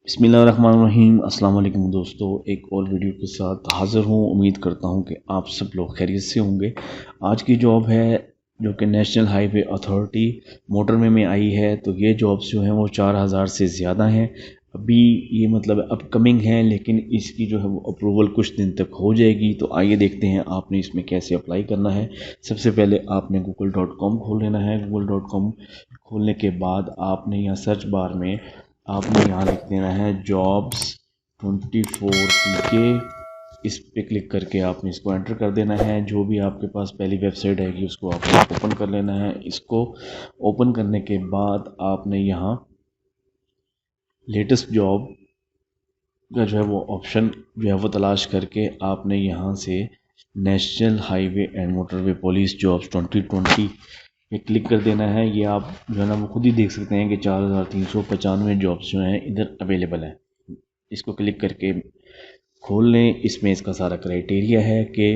बिस्मिल्लाहिर्रहमानिर्रहीम। अस्सलाम वालेकुम दोस्तों, एक और वीडियो के साथ हाज़िर हूँ। उम्मीद करता हूँ कि आप सब लोग खैरियत से होंगे। आज की जॉब है जो कि नेशनल हाईवे अथॉरिटी मोटरवे में आई है। तो ये जॉब्स जो हैं वो 4000 से ज़्यादा हैं। अभी ये मतलब अपकमिंग है, लेकिन इसकी जो है वो अप्रूवल कुछ दिन तक हो जाएगी। तो आइए देखते हैं आपने इसमें कैसे अप्लाई करना है। सबसे पहले आपने google.com खोल लेना है। google.com खोलने के बाद आपने यहाँ सर्च बार में आपने यहाँ लिख देना है जॉब्स 24 इस पे क्लिक करके आपने इसको एंटर कर देना है। जो भी आपके पास पहली वेबसाइट आएगी उसको आपने ओपन कर लेना है। इसको ओपन करने के बाद आपने यहाँ लेटेस्ट जॉब का जो है वो ऑप्शन जो है वो तलाश करके आपने यहाँ से national highway and motorway police jobs 2020 पे क्लिक कर देना है। ये आप जो है ना वो खुद ही देख सकते हैं कि 4395 जॉब्स जो हैं इधर अवेलेबल हैं। इसको क्लिक करके खोल लें। इसमें इसका सारा क्राइटेरिया है कि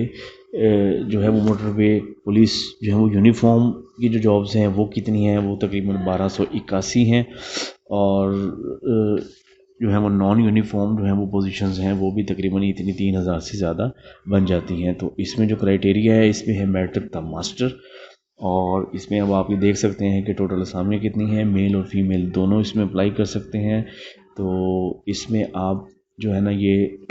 जो है वो मोटरवे पुलिस जो है वो यूनिफॉर्म की जो जॉब्स हैं वो कितनी हैं, वो तकरीबन 1281 हैं। और जो है वो नॉन यूनिफॉर्म जो है वो पोजीशंस हैं वो भी तकरीबन इतनी 3000 से ज़्यादा बन जाती हैं। तो इसमें जो क्राइटेरिया है इसमें है मैट्रिक द मास्टर। और इसमें अब आप ये देख सकते हैं कि टोटल असामियाँ कितनी हैं, मेल और फीमेल दोनों इसमें अप्लाई कर सकते हैं। तो इसमें आप जो है ना ये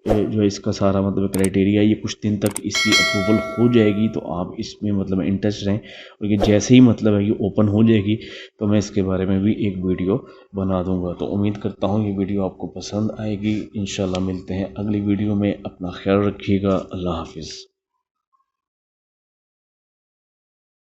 जो है इसका सारा मतलब क्राइटेरिया, ये कुछ दिन तक इसकी अप्रूवल हो जाएगी। तो आप इसमें मतलब इंटरेस्ट रहें, और ये जैसे ही मतलब है ये ओपन हो जाएगी तो मैं इसके बारे में भी एक वीडियो बना दूंगा। तो उम्मीद करता हूँ ये वीडियो आपको पसंद आएगी। इंशाल्लाह मिलते हैं अगली वीडियो में। अपना ख्याल रखिएगा। अल्लाह हाफिज़।